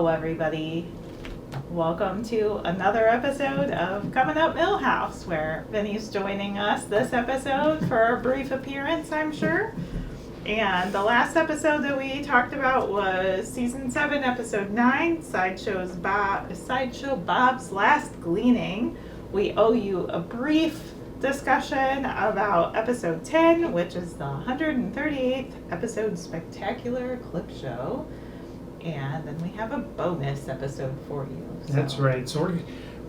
Hello, everybody. Welcome to another episode of Coming Up Milhouse, where Vinny's joining us this episode for a brief appearance, I'm sure. And the last episode that we talked about was Season 7, Episode 9, Sideshow Bob's Last Gleaning. We owe you a brief discussion about Episode 10, which is the 138th episode spectacular clip show. And then we have a bonus episode for you. So. That's right. So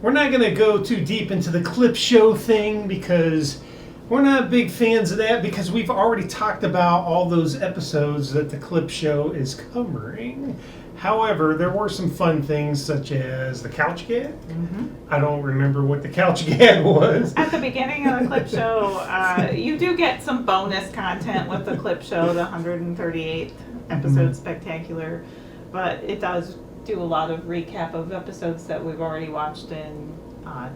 we're not going to go too deep into the clip show thing because we're not big fans of that because we've already talked about all those episodes that the clip show is covering. However, there were some fun things such as the couch gag. Mm-hmm. I don't remember what the couch gag was. At the beginning of the clip show, you do get some bonus content with the clip show, the 138th episode spectacular. But it does do a lot of recap of episodes that we've already watched and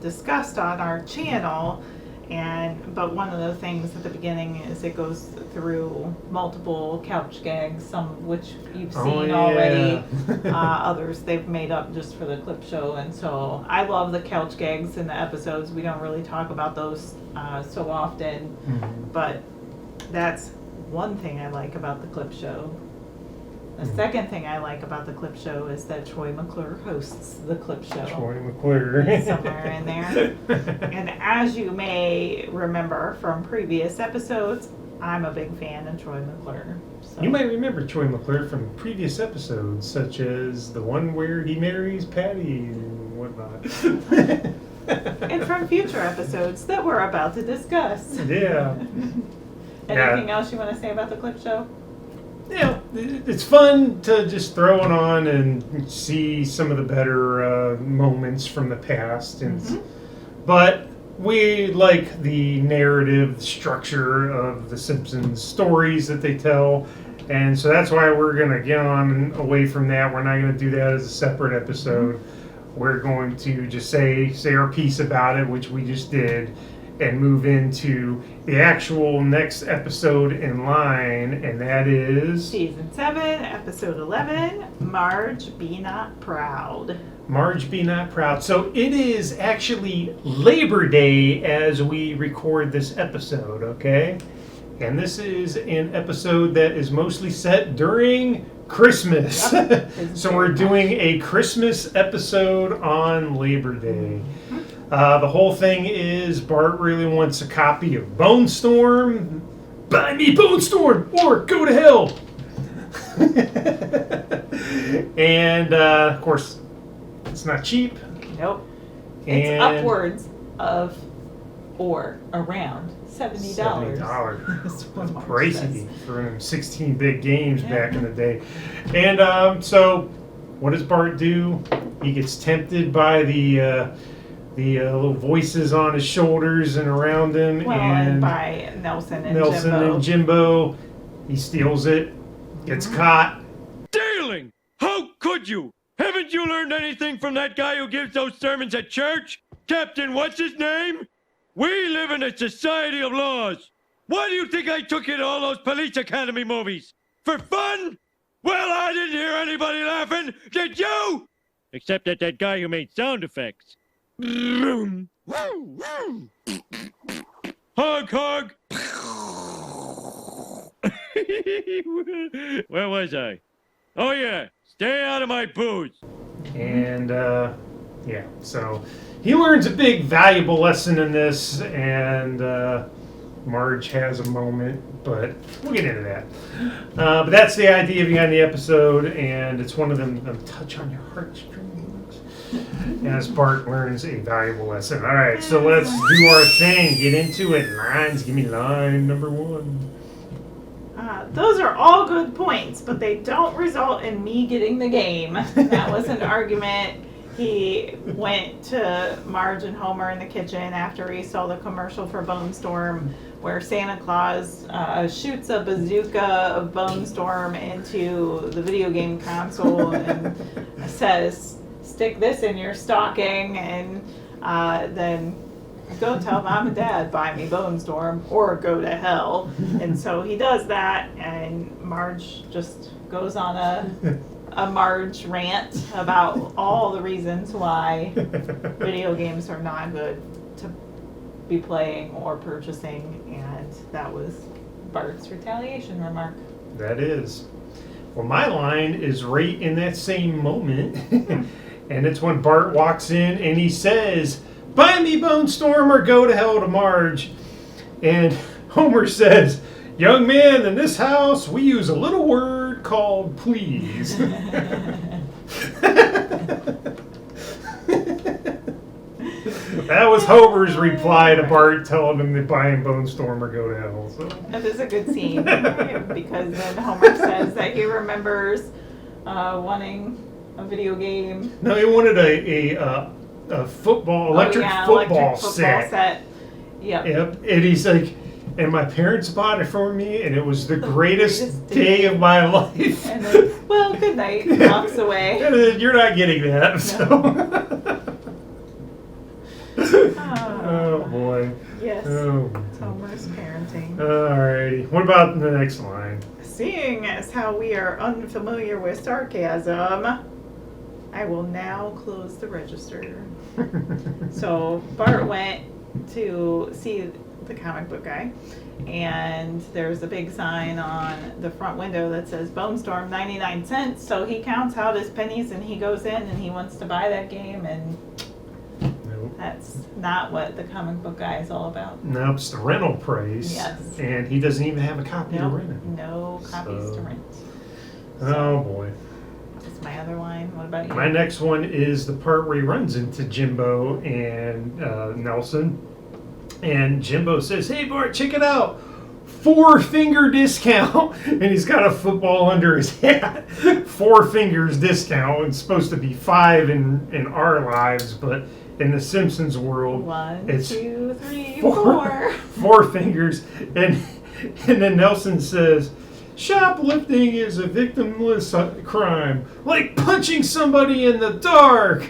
discussed on our channel. But one of the things at the beginning is it goes through multiple couch gags, some of which you've seen already. Others they've made up just for the clip show. And so I love the couch gags in the episodes. We don't really talk about those so often. Mm-hmm. But that's one thing I like about the clip show. The second thing I like about the clip show is that Troy McClure hosts the clip show. Troy McClure. Somewhere in there. And as you may remember from previous episodes, I'm a big fan of Troy McClure. So. You might remember Troy McClure from previous episodes, such as the one where he marries Patty and whatnot. And from future episodes that we're about to discuss. Yeah. Anything else you want to say about the clip show? Yeah, it's fun to just throw it on and see some of the better moments from the past. But we like the narrative structure of the Simpsons stories that they tell. And so that's why we're going to get on away from that. We're not going to do that as a separate episode. We're going to just say our piece about it, which we just did, and move into the actual next episode in line, and that is... Season 7, Episode 11, Marge, Be Not Proud. Marge, Be Not Proud. So it is actually Labor Day as we record this episode, okay? And this is an episode that is mostly set during Christmas. Yep. So we're doing a Christmas episode on Labor Day. The whole thing is Bart really wants a copy of Bone Storm. Buy me Bone Storm or go to hell. And of course, it's not cheap. Nope. It's upwards of or around $70. $70. That's pricey for 16 big games back in the day. And so, what does Bart do? He gets tempted by the little voices on his shoulders and around him. Well, and by Nelson and Jimbo. He steals it, gets caught. Stealing! How could you? Haven't you learned anything from that guy who gives those sermons at church? Captain what's his name? We live in a society of laws. Why do you think I took you to all those police academy movies? For fun? Well, I didn't hear anybody laughing. Did you? Except at that guy who made sound effects. Hog, hog. Where was I? Oh, yeah. Stay out of my booze. And, so he learns a big, valuable lesson in this, and Marge has a moment, but we'll get into that. But that's the idea behind the episode, and it's one of them touch on your heartstrings as Bart learns a valuable lesson. All right, so let's do our thing. Get into it. Lines. Give me line number 1. Those are all good points, but they don't result in me getting the game. That was an argument. He went to Marge and Homer in the kitchen after he saw the commercial for Bone Storm, where Santa Claus shoots a bazooka of Bone Storm into the video game console and says, "Stick this in your stocking," and then go tell Mom and Dad, buy me Bone Storm or go to hell. And so he does that, and Marge just goes on a a Marge rant about all the reasons why video games are not good to be playing or purchasing, and that was Bart's retaliation remark. That is. Well, my line is right in that same moment, and it's when Bart walks in and he says, "Buy me Bone Storm or go to hell to Marge." And Homer says, "Young man, in this house, we use a little word called please." That was Homer's reply to Bart telling him to buy him Bone Storm or go to hell. So. That is a good scene because then Homer says that he remembers wanting a video game. No, he wanted a football, electric football set. Yep. And he's like, and my parents bought it for me, and it was the greatest day of my life. And then, well, good night. Walks away. You're not getting that. No. So. Oh boy. Yes. Oh. Homer's parenting. Alrighty. What about the next line? Seeing as how we are unfamiliar with sarcasm, I will now close the register. So Bart went to see the comic book guy, and there's a big sign on the front window that says Bone Storm 99 cents. So he counts out his pennies and he goes in and he wants to buy that game, and that's not what the comic book guy is all about. No, it's the rental price. Yes. And he doesn't even have a copy to Nope, rent it. no copies to rent. Oh boy. That's my other line. What about you? My next one is the part where he runs into Jimbo and Nelson. And Jimbo says, "Hey Bart, check it out. 4-finger discount." And he's got a football under his hat. 4 fingers discount. It's supposed to be 5 in our lives, but in the Simpsons world, 1, it's 2, 3, 4. 4 fingers. And then Nelson says, "Shoplifting is a victimless crime, like punching somebody in the dark."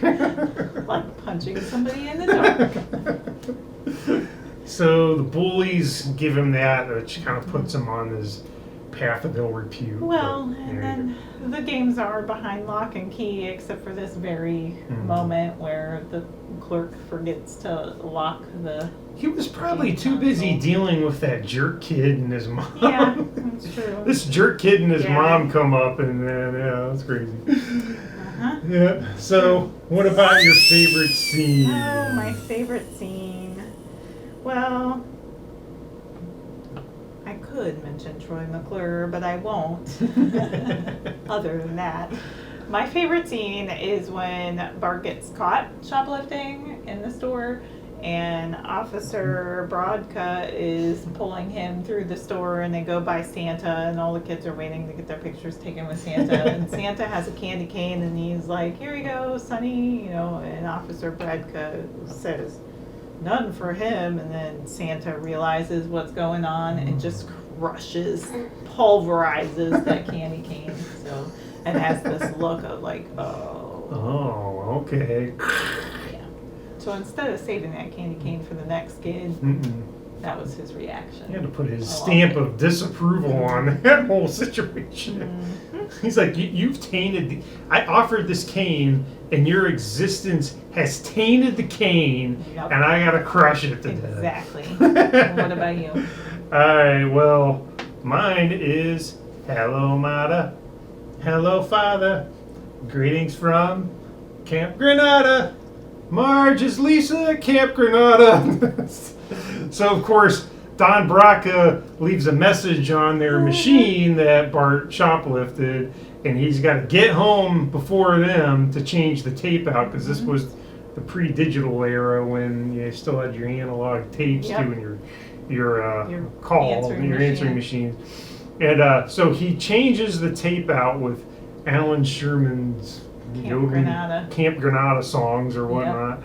Like punching somebody in the dark. So the bullies give him that, which kind of puts him on his path of ill repute. Well, but, and then the games are behind lock and key, except for this very moment where the clerk forgets to lock the... He was probably too busy dealing with that jerk kid and his mom. Yeah, that's true. This jerk kid and his Yeah. mom come up, and then, yeah, that's crazy. Uh-huh. Yeah. So, what about your favorite scene? Oh, my favorite scene. Well, I could mention Troy McClure, but I won't. Other than that, my favorite scene is when Bart gets caught shoplifting in the store, and Officer Broadcut is pulling him through the store, and they go by Santa, and all the kids are waiting to get their pictures taken with Santa. And Santa has a candy cane, and he's like, "Here you go, Sonny," and Officer Broadcut says, "None for him." And then Santa realizes what's going on and just crushes, pulverizes that candy cane. So, and has this look of like, oh. Oh, okay. Yeah. So instead of saving that candy cane for the next kid, that was his reaction. He had to put his stamp of disapproval on that whole situation. He's like, "You've tainted I offered this cane, and your existence has tainted the cane, Yep. and I gotta crush it to death." Exactly. What about you? Alright, well, mine is, "Hello, Mata. Hello, Father. Greetings from Camp Granada. Marge is Lisa at Camp Granada." So, of course, Don Braca leaves a message on their machine that Bart shoplifted, and he's got to get home before them to change the tape out, because this was the pre-digital era when you still had your analog tapes doing your call, your answering machines. And so he changes the tape out with Alan Sherman's Camp Granada songs or whatnot.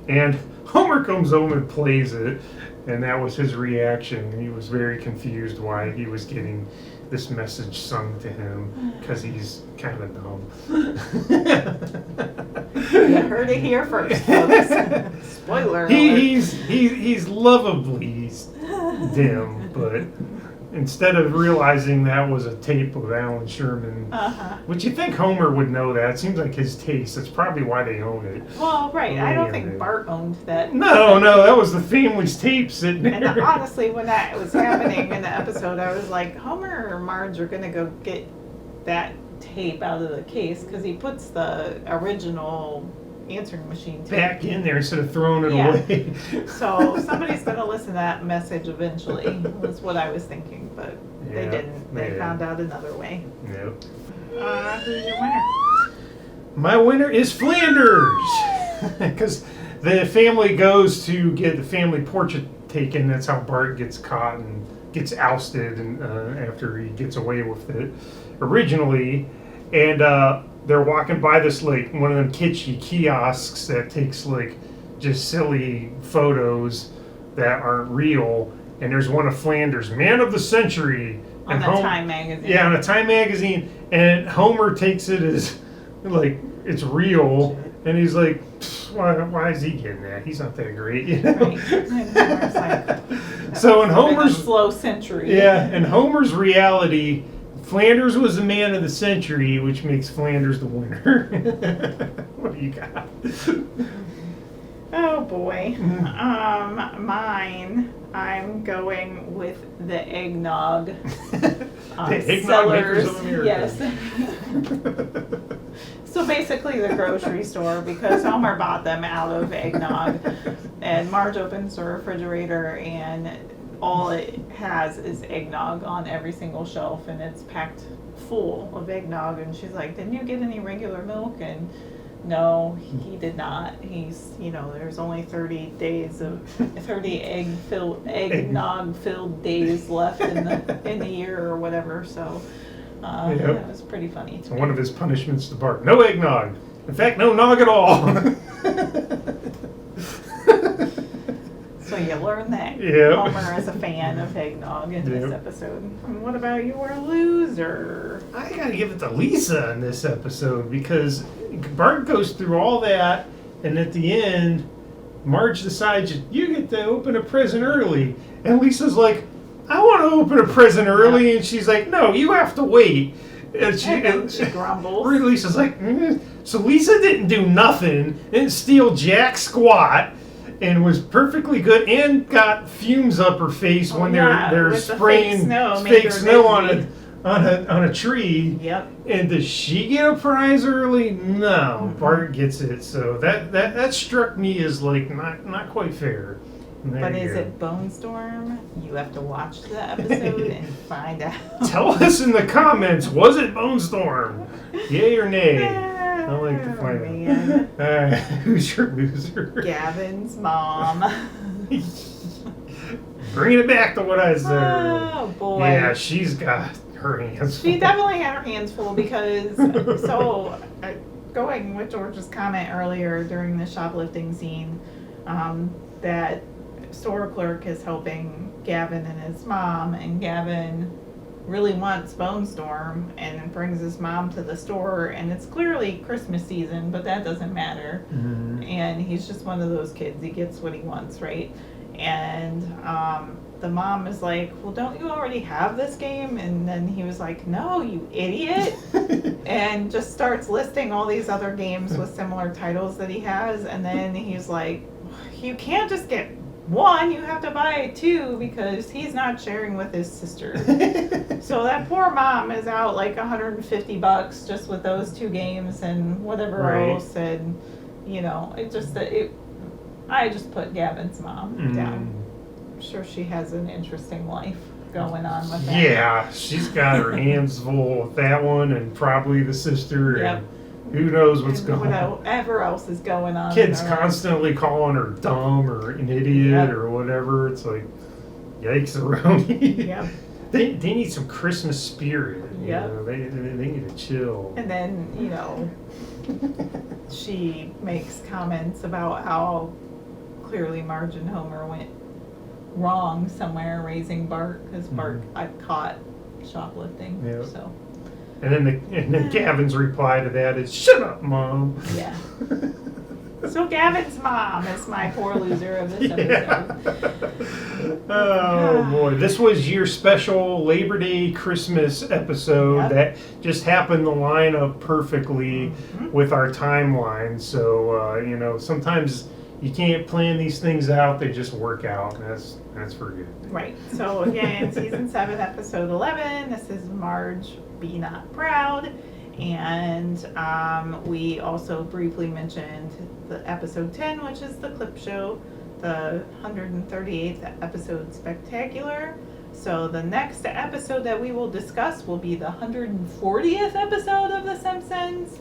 And Homer comes home and plays it, and that was his reaction. He was very confused why he was getting this message sung to him, because he's kind of dumb. You heard it here first, folks. Spoiler alert. He's lovably dim, but instead of realizing that was a tape of Alan Sherman, which you think Homer would know that. It seems like his taste. That's probably why they own it. Well, right. I don't think Bart owned that. No, that was the family's tape sitting there. And honestly, when that was happening in the episode, I was like, Homer or Marge are going to go get that tape out of the case because he puts the original answering machine tape Back in there instead of throwing it away. So somebody's going to listen to that message eventually, was what I was thinking, but they didn't. They found out another way. Yep. Who's your winner? My winner is Flanders! Because the family goes to get the family portrait taken. That's how Bart gets caught and gets ousted and after he gets away with it originally. And they're walking by this, like, one of them kitschy kiosks that takes, like, just silly photos that aren't real. And there's one of Flanders, Man of the Century. On the Time magazine. Yeah, on a Time magazine. And Homer takes it as, like, it's real. And he's like, why is he getting that? He's not that great, you know? Right. And Homer's like, so in Homer's... slow century. Yeah, in Homer's reality... Flanders was the man of the century, which makes Flanders the winner. What do you got? Oh boy. Mine, I'm going with the eggnog. The eggnog makers of America. Yes. So basically the grocery store, because Homer bought them out of eggnog, and Marge opens the refrigerator and all it has is eggnog on every single shelf, and it's packed full of eggnog. And she's like, didn't you get any regular milk? And no, he did not. He's, there's only 30 eggnog filled days left in the year or whatever. So that was pretty funny. So one of his punishments to Bart: no eggnog. In fact, no nog at all. So you learn that Homer is a fan of eggnog in this episode. And what about your loser? I gotta give it to Lisa in this episode because Bart goes through all that, and at the end, Marge decides you get to open a present early, and Lisa's like, I want to open a present early, and she's like, no, you have to wait. And she grumbles. Lisa's like, So Lisa didn't do nothing, didn't steal jack squat. And was perfectly good, and got fumes up her face when they're spraying fake snow on a tree. Yep. And does she get a prize early? No, Bart gets it. So that struck me as like not quite fair. But is it Bone Storm? You have to watch the episode and find out. Tell us in the comments. Was it Bone Storm? Yay or nay? I like to find out. Who's your loser? Gavin's mom. Bringing it back to what I said. Oh, boy. Yeah, she's got her hands full. She definitely had her hands full because, going with George's comment earlier during the shoplifting scene, that store clerk is helping Gavin and his mom, and Gavin really wants Bone Storm and brings his mom to the store, and it's clearly Christmas season, but that doesn't matter. Mm-hmm. And he's just one of those kids. He gets what he wants, right? And the mom is like, well, don't you already have this game? And then he was like, no, you idiot. And just starts listing all these other games with similar titles that he has. And then he's like, you can't just get one, you have to buy two because he's not sharing with his sister. So that poor mom is out like $150 just with those two games and whatever else. And I just put Gavin's mom down. I'm sure she has an interesting life going on with that. Yeah, she's got her hands full with that one and probably the sister. Yep. And who knows what's going on. Whatever else is going on. Kids constantly calling her dumb or an idiot or whatever. It's like, yikes around here. Yep. They need some Christmas spirit. Yep. They need to chill. And then, she makes comments about how clearly Marge and Homer went wrong somewhere raising Bart because Bart got caught shoplifting. Yep. So. And then Gavin's reply to that is, shut up, Mom. Yeah. So Gavin's mom is my poor loser of this episode. Oh boy, this was your special Labor Day Christmas episode Yep. that just happened to line up perfectly with our timeline. So sometimes you can't plan these things out; they just work out, and that's for good. Right. So again, season 7, episode 11. This is Marge, Be Not Proud. And we also briefly mentioned the episode 10, which is the clip show, the 138th episode spectacular. So the next episode that we will discuss will be the 140th episode of The Simpsons.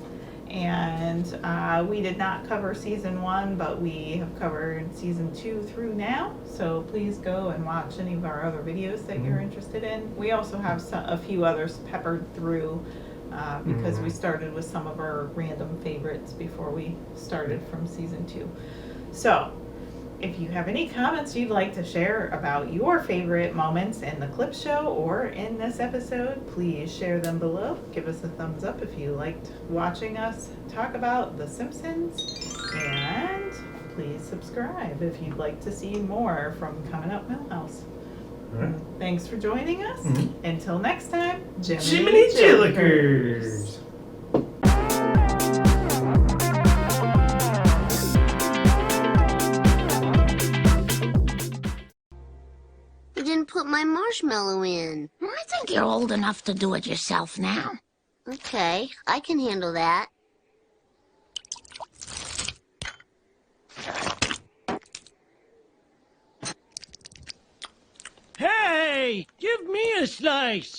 And we did not cover season 1, but we have covered season 2 through now. So please go and watch any of our other videos that you're interested in. We also have a few others peppered through because we started with some of our random favorites before we started from season 2. So if you have any comments you'd like to share about your favorite moments in the clip show or in this episode, please share them below. Give us a thumbs up if you liked watching us talk about The Simpsons. And please subscribe if you'd like to see more from Coming Up Milhouse. Right. Thanks for joining us. Until next time, Jiminy Jillikers! You didn't put my marshmallow in. I think you're old enough to do it yourself now. Okay, I can handle that. Hey, give me a slice.